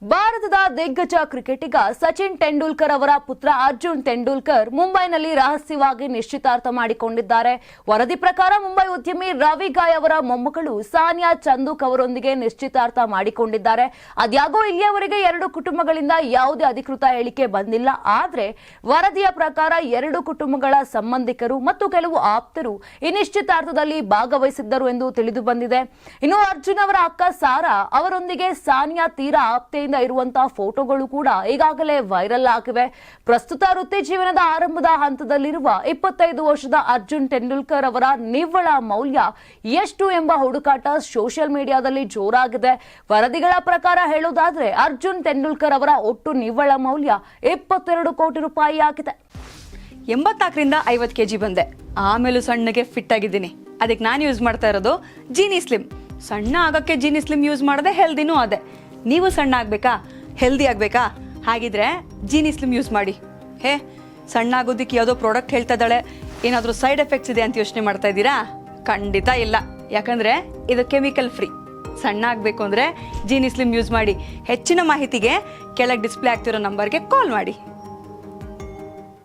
ಭಾರತದ ದಿಗ್ಗಜ ಕ್ರಿಕೆಟಿಗ ಸಚಿನ್ ತೆಂಡೂಲ್ಕರ್ ಅವರ ಪುತ್ರ ಅರ್ಜುನ್ ತೆಂಡೂಲ್ಕರ್ ಮುಂಬೈನಲ್ಲಿ ರಹಸ್ಯವಾಗಿ ನಿಶ್ಚಿತಾರ್ಥ ಮಾಡಿಕೊಂಡಿದ್ದಾರೆ. ವರದಿ ಪ್ರಕಾರ ಮುಂಬೈ ಉದ್ಯಮಿ ರವಿ ಗಾಯ್ ಅವರ ಮೊಮ್ಮಗಳು ಸಾನಿಯಾ ಚಂದೂಕ್ ಅವರೊಂದಿಗೆ ನಿಶ್ಚಿತಾರ್ಥ ಮಾಡಿಕೊಂಡಿದ್ದಾರೆ. ಅದ್ಯಾಗೋ ಇಲ್ಲಿಯವರೆಗೆ ಎರಡು ಕುಟುಂಬಗಳಿಂದ ಯಾವುದೇ ಅಧಿಕೃತ ಹೇಳಿಕೆ ಬಂದಿಲ್ಲ. ಆದರೆ ವರದಿಯ ಪ್ರಕಾರ ಎರಡು ಕುಟುಂಬಗಳ ಸಂಬಂಧಿಕರು ಮತ್ತು ಕೆಲವು ಆಪ್ತರು ಈ ನಿಶ್ಚಿತಾರ್ಥದಲ್ಲಿ ಭಾಗವಹಿಸಿದ್ದರು ಎಂದು ತಿಳಿದು ಬಂದಿದೆ. ಇನ್ನು ಅರ್ಜುನ್ ಅವರ ಅಕ್ಕ ಸಾರಾ ಅವರೊಂದಿಗೆ ಸಾನಿಯಾ ತೀರಾ ಆಪ್ತೆ ಇರುವಂತಹ ಫೋಟೋಗಳು ಕೂಡ ಈಗಾಗಲೇ ವೈರಲ್ ಆಗಿವೆ. ಪ್ರಸ್ತುತ ವೃತ್ತಿ ಜೀವನದ ಆರಂಭದ ಹಂತದಲ್ಲಿರುವ 25 ವರ್ಷದ ಅರ್ಜುನ್ ತೆಂಡೂಲ್ಕರ್ ಅವರ ನಿವ್ವಳ ಮೌಲ್ಯ ಎಷ್ಟು ಎಂಬ ಹುಡುಕಾಟ ಸೋಷಿಯಲ್ ಮೀಡಿಯಾದಲ್ಲಿ ಜೋರಾಗಿದೆ. ವರದಿಗಳ ಪ್ರಕಾರ ಹೇಳೋದಾದ್ರೆ ಅರ್ಜುನ್ ತೆಂಡೂಲ್ಕರ್ ಅವರ ಒಟ್ಟು ನಿವ್ವಳ ಮೌಲ್ಯ 22 ಕೋಟಿ ರೂಪಾಯಿ ಆಗಿದೆ. 84ರಿಂದ 50 kg ಬಂದೆ. ಆಮೇಲೂ ಸಣ್ಣಗೆ ಫಿಟ್ ಆಗಿದ್ದೀನಿ. ಅದಕ್ಕೆ ನಾನು ಯೂಸ್ ಮಾಡ್ತಾ ಇರೋದು ಜೀನಿ ಸ್ಲಿಮ್. ಸಣ್ಣ ಆಗಕ್ಕೆ ಜೀನಿ ಸ್ಲಿಮ್ ಯೂಸ್ ಮಾಡದೆ ಹೆಲ್ದಿನೂ ಅದೇ. ನೀವು ಸಣ್ಣ ಆಗ್ಬೇಕಾ, ಹೆಲ್ದಿ ಆಗ್ಬೇಕಾ? ಹಾಗಿದ್ರೆ ಜೀನಿ ಸ್ಲಿಮ್ ಯೂಸ್ ಮಾಡಿ. ಸಣ್ಣ ಆಗೋದಕ್ಕೆ ಯಾವುದೋ ಪ್ರಾಡಕ್ಟ್ ಹೇಳ್ತಾ ಇದ್ದಾಳೆ, ಏನಾದರೂ ಸೈಡ್ ಎಫೆಕ್ಟ್ಸ್ ಇದೆ ಅಂತ ಯೋಚನೆ ಮಾಡ್ತಾ ಇದ್ದೀರಾ? ಖಂಡಿತ ಇಲ್ಲ. ಯಾಕಂದ್ರೆ ಇದು ಕೆಮಿಕಲ್ ಫ್ರೀ. ಸಣ್ಣ ಆಗಬೇಕು ಅಂದರೆ ಜೀನಿ ಸ್ಲಿಮ್ ಯೂಸ್ ಮಾಡಿ. ಹೆಚ್ಚಿನ ಮಾಹಿತಿಗೆ ಕೆಳಗೆ ಡಿಸ್ಪ್ಲೇ ಆಗ್ತಿರೋ ನಂಬರ್ಗೆ ಕಾಲ್ ಮಾಡಿ.